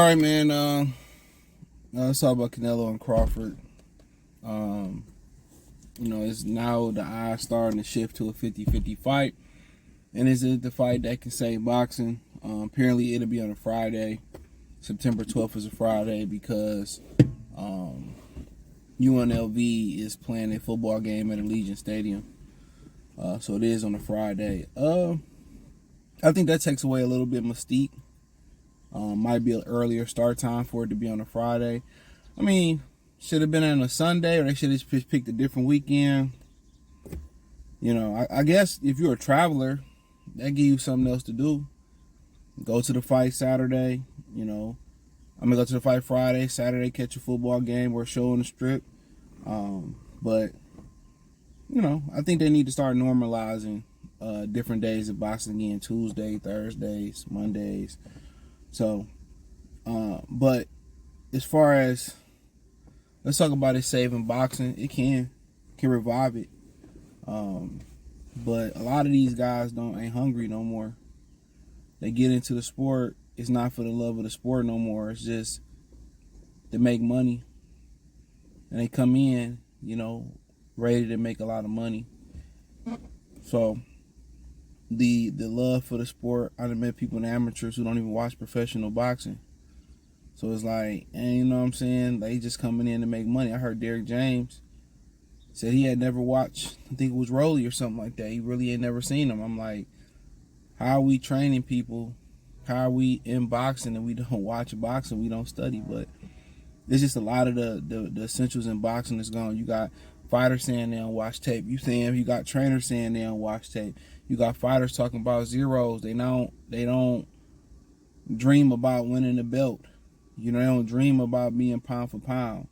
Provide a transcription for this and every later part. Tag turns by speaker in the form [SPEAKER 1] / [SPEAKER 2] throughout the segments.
[SPEAKER 1] All right, man. Let's talk about Canelo and Crawford. It's now the eyes starting to shift to a 50-50 fight. And is it the fight that can save boxing? Apparently, it'll be on a Friday. September 12th is a Friday because UNLV is playing a football game at Allegiant Stadium. So it is on a Friday. I think that takes away a little bit of mystique. Might be an earlier start time for it to be on a Friday. I mean, should have been on a Sunday, or they should have just picked a different weekend. I guess if you're a traveler, that gives you something else to do. Go to the fight Saturday, I'm going to go to the fight Friday, Saturday catch a football game or a show on the strip. But I think they need to start normalizing different days of boxing again, Tuesday, Thursdays, Mondays. So, but as far as, let's talk about it saving boxing, it can revive it. But a lot of these guys ain't hungry no more. They get into the sport. It's not for the love of the sport no more. It's just to make money. And they come in, ready to make a lot of money. So the love for the sport, I've met people in amateurs who don't even watch professional boxing. So it's like, and you know what I'm saying? They just coming in to make money. I heard Derrick James said he had never watched, I think it was Rolly or something like that. He really had never seen him. I'm like, how are we training people? How are we in boxing and we don't watch boxing? We don't study. But there's just a lot of the essentials in boxing that's gone. You got fighters saying they don't watch tape. You got trainers saying they don't watch tape. You got fighters talking about zeros. They don't dream about winning the belt. They don't dream about being pound for pound.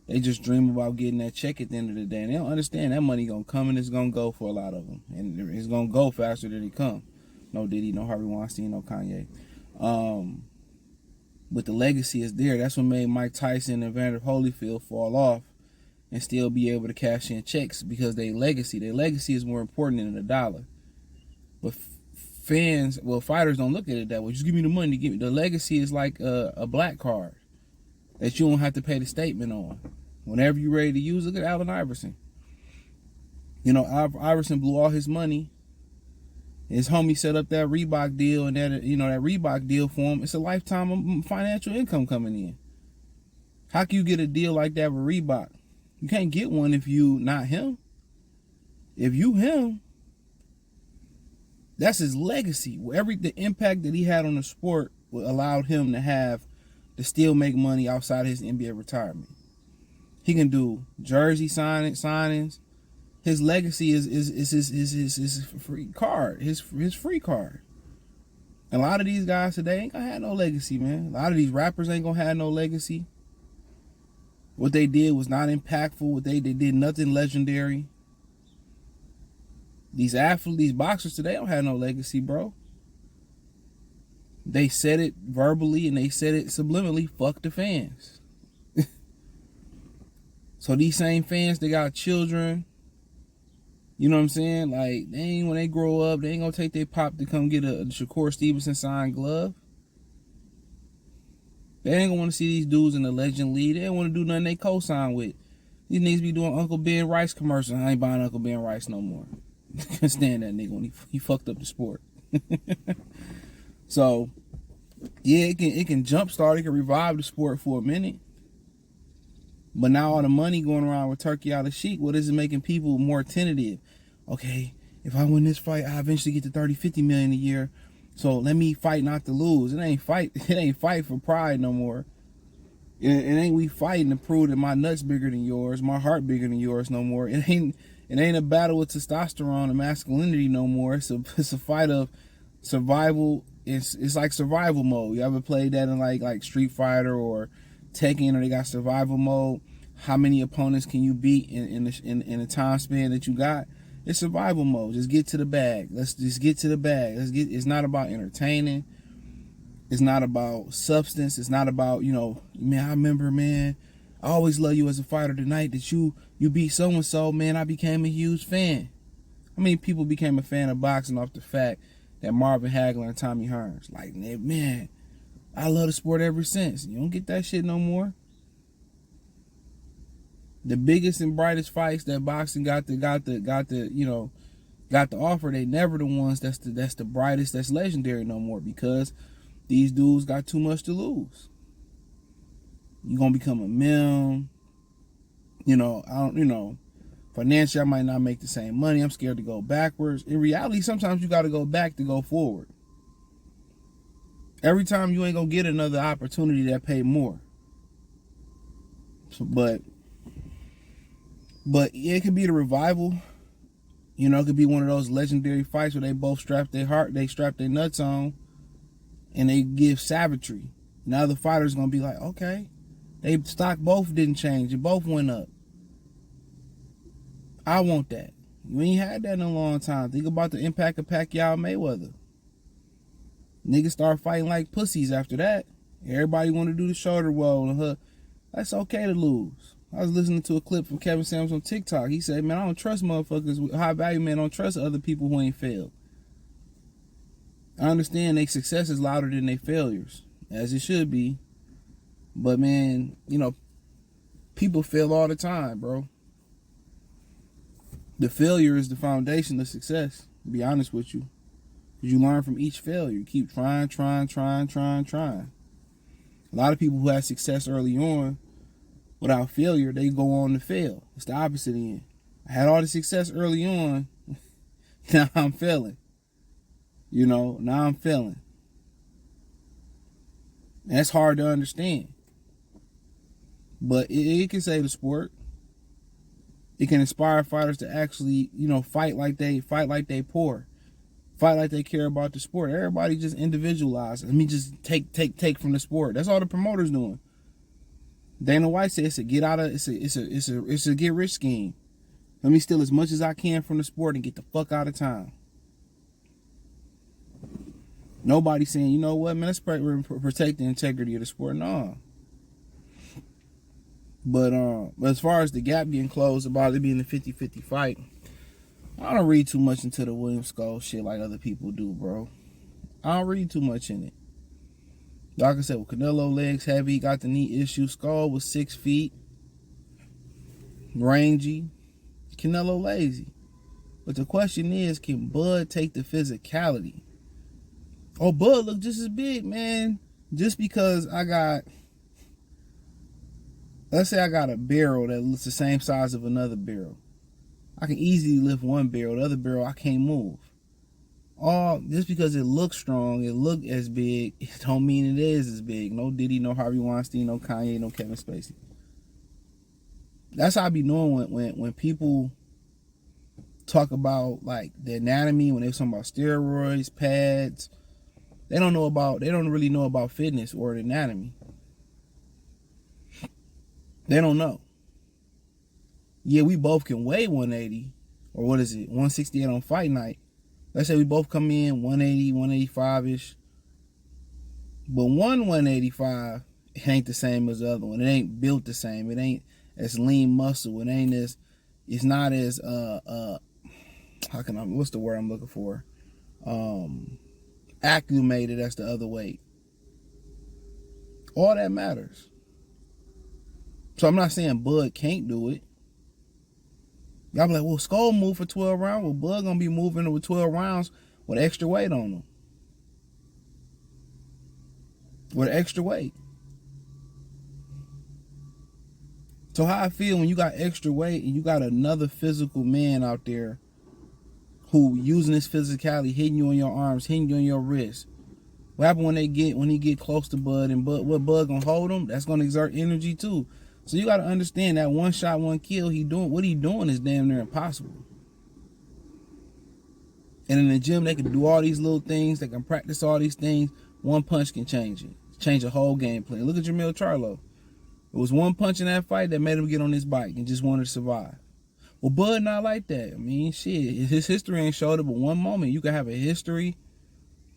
[SPEAKER 1] They just dream about getting that check at the end of the day. And they don't understand that money gonna come and it's gonna go for a lot of them. And it's gonna go faster than it come. No Diddy, no Harvey Weinstein, no Kanye. But the legacy is there. That's what made Mike Tyson and Evander Holyfield fall off and still be able to cash in checks, because their legacy is more important than a dollar. But fighters don't look at it that way. Just give me the money. Give me the legacy is like a black card that you don't have to pay the statement on. Whenever you're ready to use it, look at Allen Iverson. Iverson blew all his money. His homie set up that Reebok deal, and that Reebok deal for him. It's a lifetime of financial income coming in. How can you get a deal like that with Reebok? You can't get one if you not him. If you him, that's his legacy. The impact that he had on the sport allowed him to still make money outside his NBA retirement. He can do jersey signings. His legacy is his free card. His free card. And a lot of these guys today ain't gonna have no legacy, man. A lot of these rappers ain't gonna have no legacy. What they did was not impactful. They did nothing legendary. These athletes, these boxers today don't have no legacy, bro. They said it verbally and they said it subliminally. Fuck the fans. So these same fans, they got children. You know what I'm saying? Like, when they grow up, they ain't gonna take their pop to come get a Shakur Stevenson signed glove. They ain't gonna want to see these dudes in the legend league. They don't want to do nothing they co-sign with. These niggas be doing Uncle Ben Rice commercials. I ain't buying Uncle Ben Rice no more. Can't stand that nigga when he fucked up the sport. So, yeah, it can jumpstart. It can revive the sport for a minute. But now all the money going around with Turkey out of Sheik, what is it making people more tentative? Okay, if I win this fight, I eventually get to 30-50 million a year. So let me fight not to lose. It ain't fight for pride no more. It ain't we fighting to prove that my nuts bigger than yours, my heart bigger than yours no more. It ain't a battle with testosterone and masculinity no more. It's a fight of survival. It's like survival mode. You ever played that in like Street Fighter or Tekken, or they got survival mode? How many opponents can you beat in the time span that you got? It's survival mode. Just get to the bag. Let's just get to the bag. It's not about entertaining. It's not about substance. It's not about, man, I remember, man, I always love you as a fighter. The night that you beat so-and-so, man, I became a huge fan. How many people became a fan of boxing off the fact that Marvin Hagler and Tommy Hearns? Like, man, I love the sport ever since. You don't get that shit no more. The biggest and brightest fights that boxing got the offer, they never the ones that's the brightest, that's legendary no more, because these dudes got too much to lose. You're gonna become a meme. Financially I might not make the same money. I'm scared to go backwards. In reality, sometimes you gotta go back to go forward. Every time you ain't gonna get another opportunity that pay more. So, but it could be the revival. It could be one of those legendary fights where they both strap their nuts on, and they give savagery. Now the fighter's gonna be like, okay, they stock both didn't change, it both went up. I want that. You ain't had that in a long time. Think about the impact of Pacquiao Mayweather. Niggas start fighting like pussies after that. Everybody want to do the shoulder roll and her. That's okay to lose. I was listening to a clip from Kevin Samuels on TikTok. He said, man, I don't trust motherfuckers. High value men don't trust other people who ain't failed. I understand their success is louder than their failures, as it should be. But man, people fail all the time, bro. The failure is the foundation of success, to be honest with you. Because you learn from each failure. You keep trying. A lot of people who had success early on, without failure, they go on to fail. It's the opposite end. I had all the success early on, now I'm failing. Now I'm failing. That's hard to understand. But it can save the sport. It can inspire fighters to actually, fight like they poor. Fight like they care about the sport. Everybody just individualize. Let me just take from the sport. That's all the promoters doing. Dana White said it's a get rich scheme. Let me steal as much as I can from the sport and get the fuck out of town. Nobody's saying, you know what, man, let's protect the integrity of the sport. No. But as far as the gap getting closed about it being a 50-50 fight, I don't read too much into the William Skull shit like other people do, bro. I don't read too much in it. Like I said, with Canelo legs heavy, got the knee issue. Skull was 6 feet, rangy. Canelo lazy. But the question is, can Bud take the physicality? Oh, Bud look just as big, man. Just because let's say I got a barrel that looks the same size of another barrel. I can easily lift one barrel. The other barrel, I can't move. Just because it looks strong, it look as big, it don't mean it is as big. No Diddy, no Harvey Weinstein, no Kanye, no Kevin Spacey. That's how I be knowing when people talk about like the anatomy, when they're talking about steroids, pads. They don't really know about fitness or the anatomy. They don't know. Yeah, we both can weigh 180, or 168 on fight night. Let's say we both come in 180, 185-ish. But 185, it ain't the same as the other one. It ain't built the same. It ain't as lean muscle. It's not as, what's the word I'm looking for? Acclimated as the other weight. All that matters. So I'm not saying Bud can't do it. Y'all be like, well, Skull moved for 12 rounds. Well, Bud gonna be moving with 12 rounds with extra weight on him. With extra weight. So how I feel when you got extra weight and you got another physical man out there who using his physicality, hitting you on your arms, hitting you on your wrists. What happens when he get close to Bud, and what Bud gonna hold him? That's gonna exert energy too. So you gotta understand that one shot, one kill, what he doing is damn near impossible. And in the gym, they can do all these little things, they can practice all these things. One punch can change it. Change the whole game plan. Look at Jamil Charlo. It was one punch in that fight that made him get on his bike and just wanted to survive. Well, Bud not like that. I mean, shit, his history ain't showed it, but one moment you can have a history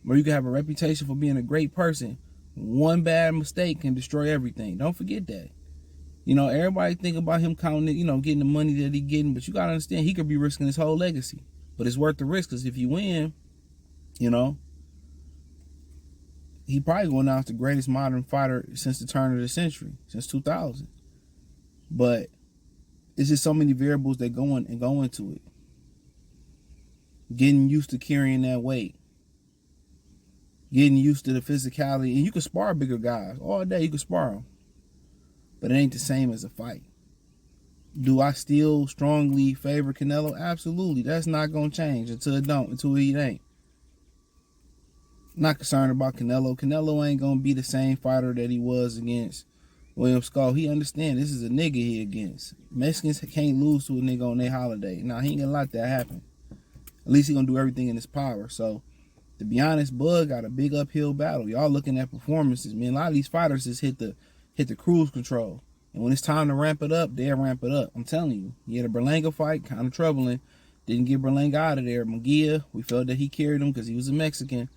[SPEAKER 1] or you can have a reputation for being a great person. One bad mistake can destroy everything. Don't forget that. Everybody think about him counting it, getting the money that he getting, but you got to understand he could be risking his whole legacy. But it's worth the risk, because if you win, he he probably going down as the greatest modern fighter since the turn of the century, since 2000. But it's just so many variables that go into it. Getting used to carrying that weight. Getting used to the physicality. And you can spar bigger guys. All day you can spar them. But it ain't the same as a fight. Do I still strongly favor Canelo? Absolutely. That's not going to change until it ain't. Not concerned about Canelo. Canelo ain't going to be the same fighter that he was against William Skull. He understands this is a nigga he against. Mexicans can't lose to a nigga on their holiday. Nah, he ain't going to let that happen. At least he going to do everything in his power. So, to be honest, Bud got a big uphill battle. Y'all looking at performances. Man, a lot of these fighters just hit the cruise control. And when it's time to ramp it up, they'll ramp it up. I'm telling you. He had a Berlanga fight, kind of troubling. Didn't get Berlanga out of there. Munguia, we felt that he carried him because he was a Mexican.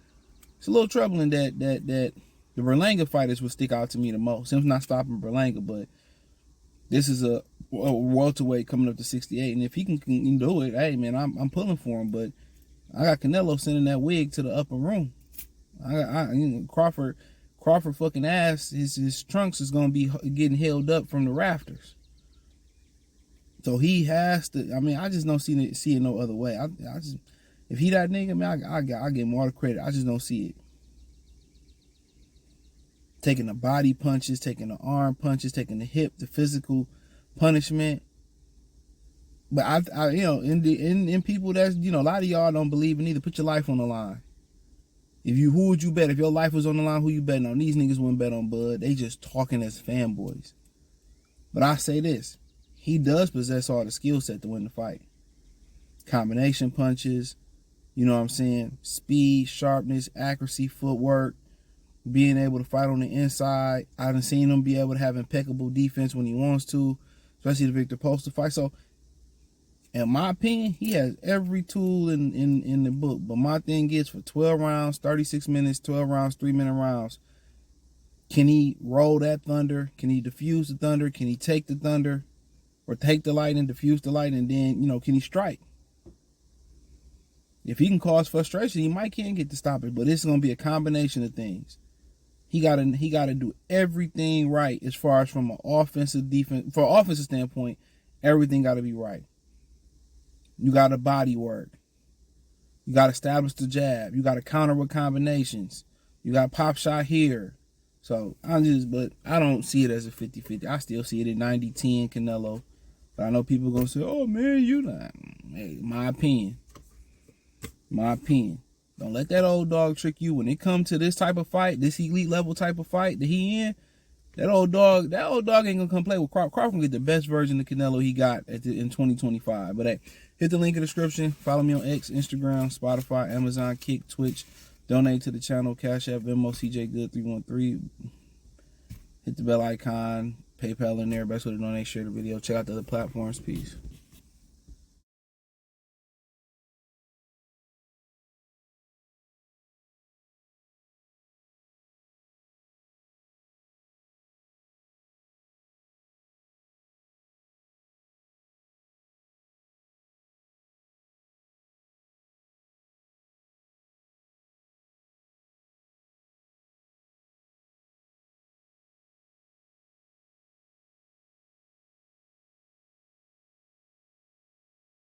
[SPEAKER 1] It's a little troubling that the Berlanga fighters would stick out to me the most. Him's not stopping Berlanga, but this is a welterweight coming up to 68. And if he can do it, hey, man, I'm pulling for him. But I got Canelo sending that wig to the upper room. Crawford fucking ass, his trunks is going to be getting held up from the rafters. So he has to, I mean, I just don't see it no other way. I just, if he that nigga, man, I give him all the credit. I just don't see it. Taking the body punches, taking the arm punches, taking the hip, the physical punishment. But I in people that's, a lot of y'all don't believe in either. Put your life on the line. Who would you bet? If your life was on the line, who you betting on? These niggas wouldn't bet on Bud. They just talking as fanboys. But I say this. He does possess all the skill set to win the fight. Combination punches, you know what I'm saying? Speed, sharpness, accuracy, footwork, being able to fight on the inside. I haven't seen him be able to have impeccable defense when he wants to, especially the Victor Poster fight. So, in my opinion, he has every tool in the book. But my thing is, for 12 rounds, 36 minutes, 12 rounds, 3-minute rounds, can he roll that thunder? Can he diffuse the thunder? Can he take the thunder? Or take the lightning, diffuse the lightning, and then, can he strike? If he can cause frustration, he might can't get to stop it. But it's going to be a combination of things. He gotta do everything right as far as from an offensive defense. For an offensive standpoint, everything got to be right. You got to body work. You got to establish the jab. You got to counter with combinations. You got pop shot here. So, but I don't see it as a 50-50. I still see it at 90-10 Canelo. But I know people going to say, oh, man, you not. Hey, my opinion. Don't let that old dog trick you. When it comes to this type of fight, this elite level type of fight that he in, that old dog ain't going to come play with Crawford. Crawford get the best version of Canelo he got in 2025. But hey, hit the link in the description. Follow me on X, Instagram, Spotify, Amazon, Kick, Twitch. Donate to the channel, Cash App, Venmo, CJ Good 313. Hit the bell icon, PayPal in there. Best way to donate, share the video. Check out the other platforms. Peace.